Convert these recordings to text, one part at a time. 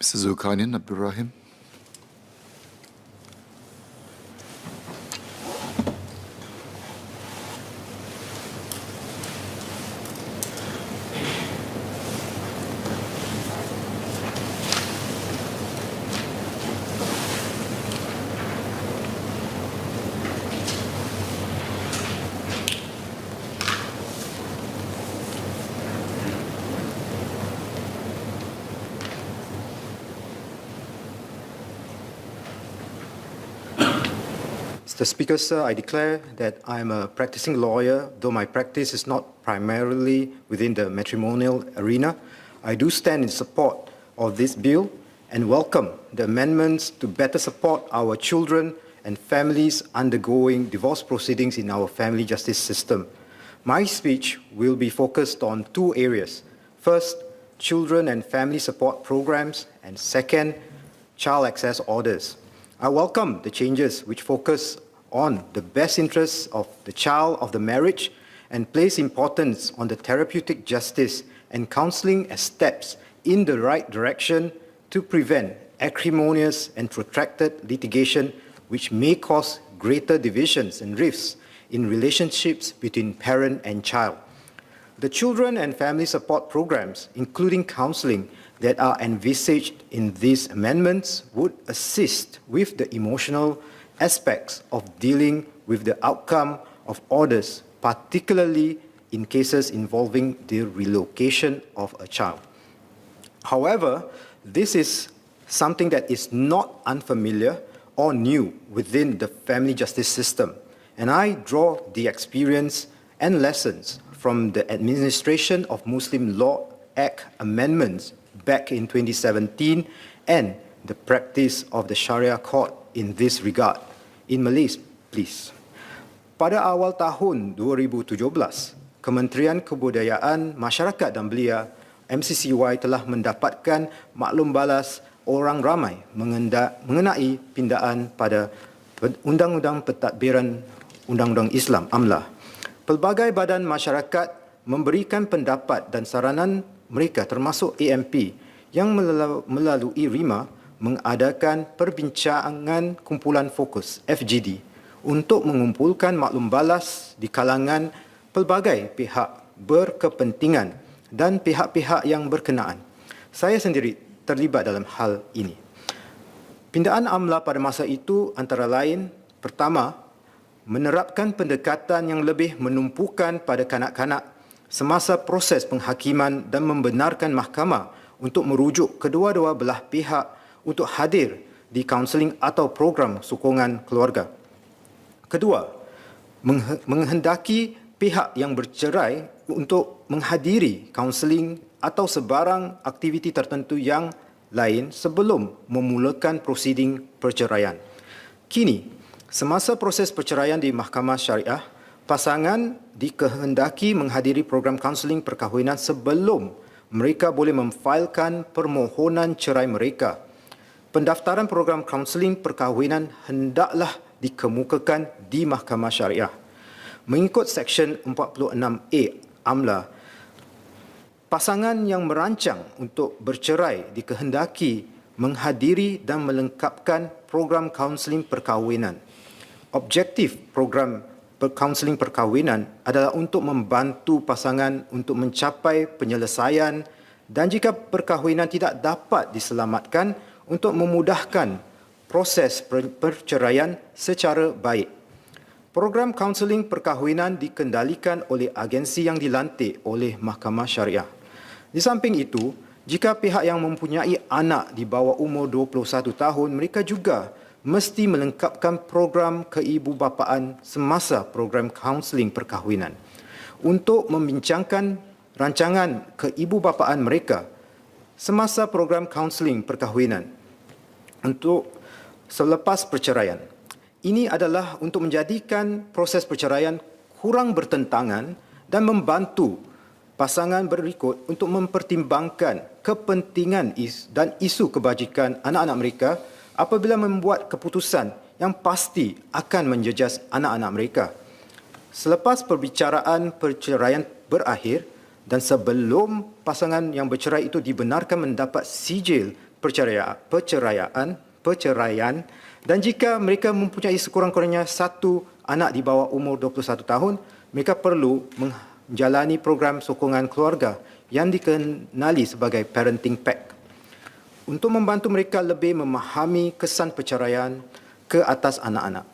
Mr. Zhulkarnain, Abdul Rahim. Mr. Speaker, sir, I declare that I am a practicing lawyer, though my practice is not primarily within the matrimonial arena. I do stand in support of this bill and welcome the amendments to better support our children and families undergoing divorce proceedings in our family justice system. My speech will be focused on two areas. First, children and family support programs, and second, child access orders. I welcome the changes which focus on the best interests of the child of the marriage and place importance on the therapeutic justice and counseling as steps in the right direction to prevent acrimonious and protracted litigation which may cause greater divisions and rifts in relationships between parent and child. The children and family support programs, including counseling, that are envisaged in these amendments would assist with the emotional aspects of dealing with the outcome of orders, particularly in cases involving the relocation of a child. However, this is something that is not unfamiliar or new within the family justice system, and I draw the experience and lessons from the administration of Muslim Law Act amendments back in 2017 and the practice of the Sharia Court in this regard. In Malaysia, please. Pada awal tahun 2017, Kementerian Kebudayaan Masyarakat dan Belia MCCY telah mendapatkan maklum balas orang ramai mengenai pindaan pada Undang-Undang Pentadbiran Undang-Undang Islam (AMLA). Pelbagai badan masyarakat memberikan pendapat dan saranan mereka termasuk AMP yang melalui RIMA mengadakan perbincangan kumpulan fokus FGD untuk mengumpulkan maklum balas di kalangan pelbagai pihak berkepentingan dan pihak-pihak yang berkenaan. Saya sendiri terlibat dalam hal ini. Pindaan AMLA pada masa itu antara lain, pertama, menerapkan pendekatan yang lebih menumpukan pada kanak-kanak semasa proses penghakiman dan membenarkan mahkamah untuk merujuk kedua-dua belah pihak untuk hadir di kaunseling atau program sokongan keluarga. Kedua, menghendaki pihak yang bercerai untuk menghadiri kaunseling atau sebarang aktiviti tertentu yang lain sebelum memulakan prosiding perceraian. Kini, semasa proses perceraian di Mahkamah Syariah, pasangan dikehendaki menghadiri program kaunseling perkahwinan sebelum mereka boleh memfailkan permohonan cerai mereka. Pendaftaran program kaunseling perkahwinan hendaklah dikemukakan di Mahkamah Syariah. Mengikut Seksyen 46A AMLA, pasangan yang merancang untuk bercerai dikehendaki menghadiri dan melengkapkan program kaunseling perkahwinan. Objektif program kaunseling perkahwinan adalah untuk membantu pasangan untuk mencapai penyelesaian dan jika perkahwinan tidak dapat diselamatkan untuk memudahkan proses perceraian secara baik. Program kaunseling perkahwinan dikendalikan oleh agensi yang dilantik oleh Mahkamah Syariah. Di samping itu, jika pihak yang mempunyai anak di bawah umur 21 tahun, mereka juga mesti melengkapkan program keibubapaan semasa program kaunseling perkahwinan. Untuk membincangkan rancangan keibubapaan mereka semasa program kaunseling perkahwinan untuk selepas perceraian. Ini adalah untuk menjadikan proses perceraian kurang bertentangan dan membantu pasangan berikut untuk mempertimbangkan kepentingan dan isu kebajikan anak-anak mereka apabila membuat keputusan yang pasti akan menjejas anak-anak mereka. Selepas perbicaraan perceraian berakhir dan sebelum pasangan yang bercerai itu dibenarkan mendapat sijil perceraian, dan jika mereka mempunyai sekurang-kurangnya satu anak di bawah umur 21 tahun, mereka perlu menjalani program sokongan keluarga yang dikenali sebagai Parenting Pack untuk membantu mereka lebih memahami kesan perceraian ke atas anak-anak.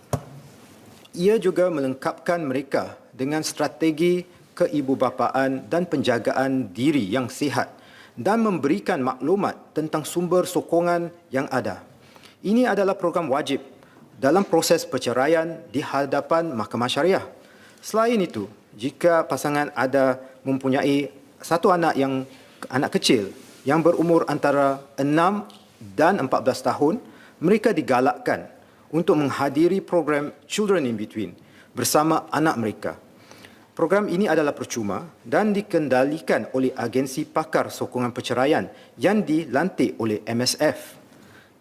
Ia juga melengkapkan mereka dengan strategi keibubapaan dan penjagaan diri yang sihat dan memberikan maklumat tentang sumber sokongan yang ada. Ini adalah program wajib dalam proses perceraian di hadapan Mahkamah Syariah. Selain itu, jika pasangan ada mempunyai satu anak kecil yang berumur antara 6 dan 14 tahun, mereka digalakkan untuk menghadiri program Children in Between bersama anak mereka. Program ini adalah percuma dan dikendalikan oleh agensi pakar sokongan perceraian yang dilantik oleh MSF.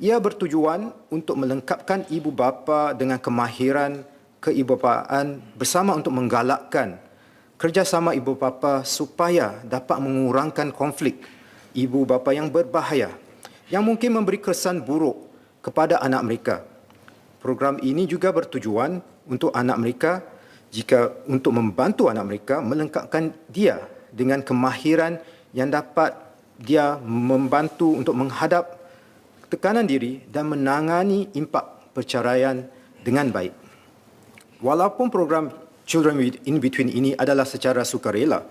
Ia bertujuan untuk melengkapkan ibu bapa dengan kemahiran keibubapaan bersama untuk menggalakkan kerjasama ibu bapa supaya dapat mengurangkan konflik ibu bapa yang berbahaya yang mungkin memberi kesan buruk kepada anak mereka. Program ini juga bertujuan untuk anak mereka untuk membantu anak mereka melengkapkan dia dengan kemahiran yang dapat dia membantu untuk menghadap tekanan diri dan menangani impak perceraian dengan baik. Walaupun program Children in Between ini adalah secara sukarela,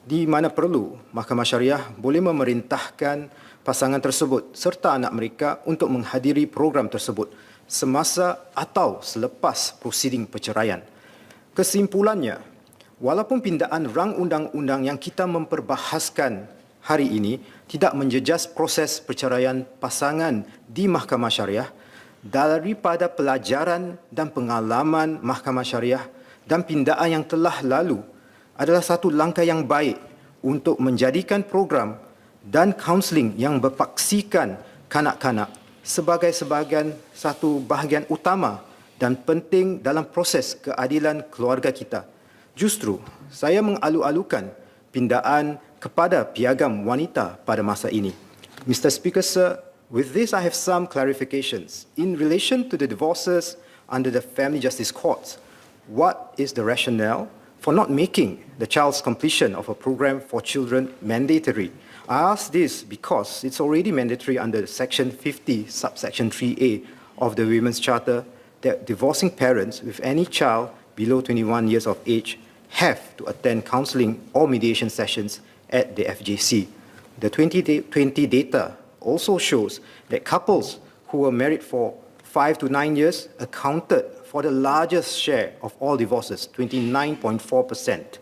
di mana perlu, Mahkamah Syariah boleh memerintahkan pasangan tersebut serta anak mereka untuk menghadiri program tersebut semasa atau selepas prosiding perceraian. Kesimpulannya, walaupun pindaan rang undang-undang yang kita memperbahaskan hari ini tidak menjejas proses perceraian pasangan di Mahkamah Syariah, daripada pelajaran dan pengalaman Mahkamah Syariah dan pindaan yang telah lalu adalah satu langkah yang baik untuk menjadikan program dan kaunseling yang berpaksikan kanak-kanak sebagai satu bahagian utama dan penting dalam proses keadilan keluarga kita. Justru, saya mengalu-alukan pindaan kepada piagam wanita pada masa ini. Mr. Speaker, sir, with this I have some clarifications. In relation to the divorces under the Family Justice Courts, what is the rationale for not making the child's completion of a program for children mandatory? I ask this because it's already mandatory under Section 50, subsection 3A of the Women's Charter that divorcing parents with any child below 21 years of age have to attend counseling or mediation sessions at the FJC. The 2020 data also shows that couples who were married for 5 to 9 years accounted for the largest share of all divorces, 29.4%.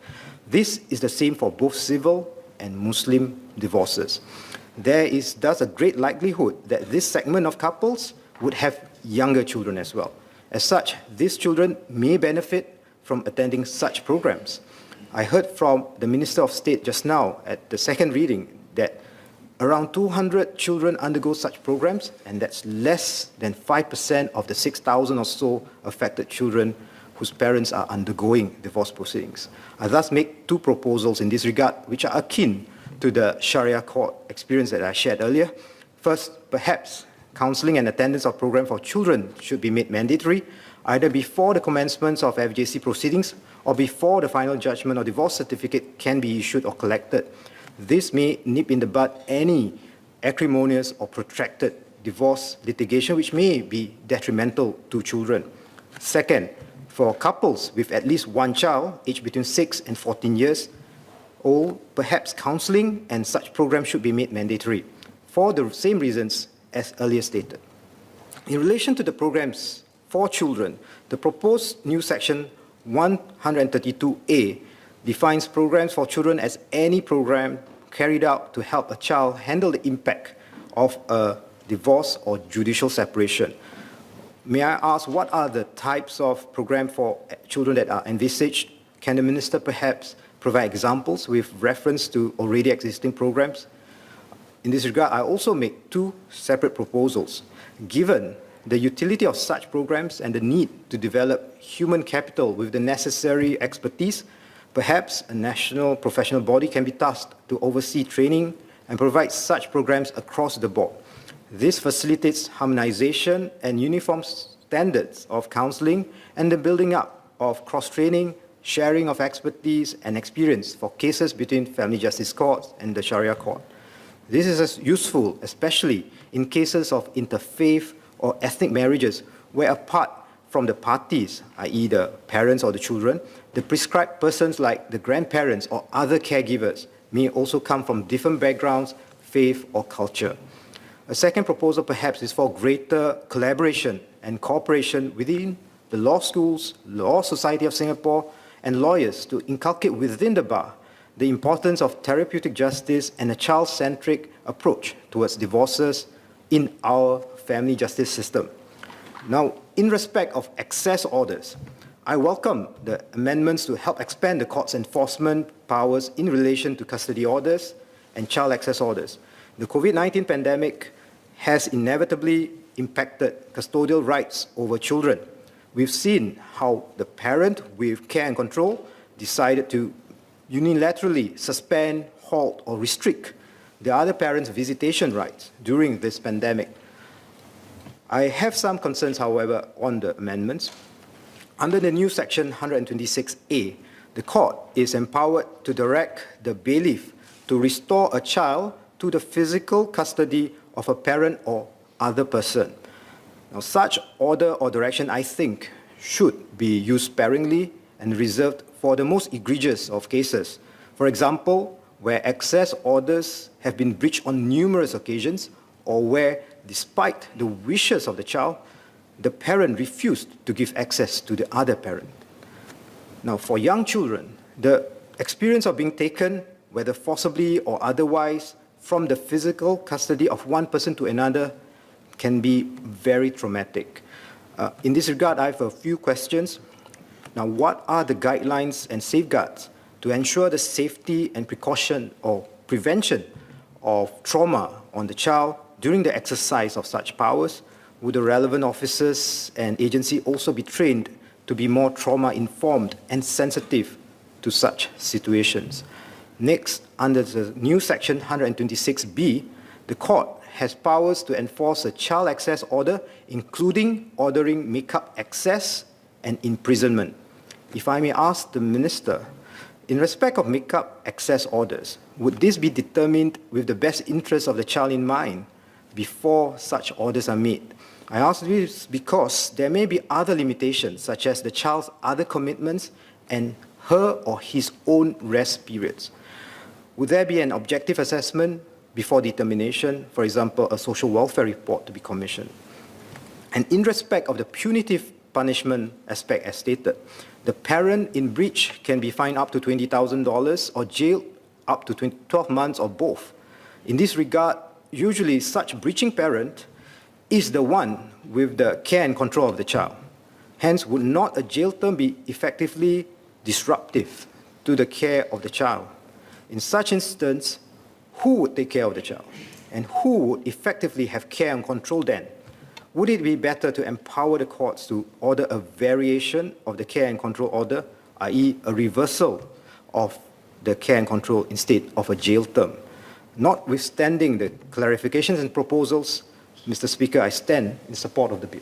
This is the same for both civil and Muslim divorces. There is thus a great likelihood that this segment of couples would have younger children as well. As such, these children may benefit from attending such programs. I heard from the Minister of State just now at the second reading that around 200 children undergo such programs, and that's less than 5% of the 6,000 or so affected children whose parents are undergoing divorce proceedings. I thus make two proposals in this regard, which are akin to the Sharia court experience that I shared earlier. First, perhaps counseling and attendance of program for children should be made mandatory, either before the commencement of FJC proceedings or before the final judgment or divorce certificate can be issued or collected. This may nip in the bud any acrimonious or protracted divorce litigation which may be detrimental to children. Second, for couples with at least one child, aged between 6 and 14 years old, perhaps counseling and such programs should be made mandatory for the same reasons as earlier stated. In relation to the programs for children, the proposed new section 132A defines programs for children as any program carried out to help a child handle the impact of a divorce or judicial separation. May I ask, what are the types of programs for children that are envisaged? Can the Minister perhaps provide examples with reference to already existing programs? In this regard, I also make two separate proposals. Given the utility of such programs and the need to develop human capital with the necessary expertise, perhaps a national professional body can be tasked to oversee training and provide such programs across the board. This facilitates harmonization and uniform standards of counseling and the building up of cross-training, sharing of expertise and experience for cases between family justice courts and the Sharia court. This is useful, especially in cases of interfaith or ethnic marriages, where apart from the parties, i.e. the parents or the children, the prescribed persons like the grandparents or other caregivers may also come from different backgrounds, faith or culture. A second proposal perhaps is for greater collaboration and cooperation within the law schools, Law Society of Singapore, and lawyers to inculcate within the bar the importance of therapeutic justice and a child-centric approach towards divorces in our family justice system. Now, in respect of access orders, I welcome the amendments to help expand the court's enforcement powers in relation to custody orders and child access orders. The COVID-19 pandemic has inevitably impacted custodial rights over children. We've seen how the parent with care and control decided to unilaterally suspend, halt, or restrict the other parent's visitation rights during this pandemic. I have some concerns, however, on the amendments. Under the new section 126A, the court is empowered to direct the bailiff to restore a child to the physical custody of a parent or other person. Now, such order or direction, I think, should be used sparingly and reserved for the most egregious of cases. For example, where access orders have been breached on numerous occasions, or where, despite the wishes of the child, the parent refused to give access to the other parent. Now, for young children, the experience of being taken, whether forcibly or otherwise, from the physical custody of one person to another can be very traumatic. In this regard, I have a few questions. Now, what are the guidelines and safeguards to ensure the safety and precaution or prevention of trauma on the child during the exercise of such powers? Would the relevant officers and agency also be trained to be more trauma-informed and sensitive to such situations? Next, under the new section 126B, the court has powers to enforce a child access order, including ordering make-up access and imprisonment. If I may ask the Minister, in respect of make-up access orders, would this be determined with the best interest of the child in mind before such orders are made? I ask this because there may be other limitations, such as the child's other commitments and her or his own rest periods. Would there be an objective assessment before determination, for example, a social welfare report to be commissioned? And in respect of the punitive punishment aspect as stated, the parent in breach can be fined up to $20,000 or jailed up to 12 months or both. In this regard, usually such breaching parent is the one with the care and control of the child. Hence, would not a jail term be effectively disruptive to the care of the child? In such instance, who would take care of the child? And who would effectively have care and control then? Would it be better to empower the courts to order a variation of the care and control order, i.e. a reversal of the care and control instead of a jail term? Notwithstanding the clarifications and proposals, Mr. Speaker, I stand in support of the bill.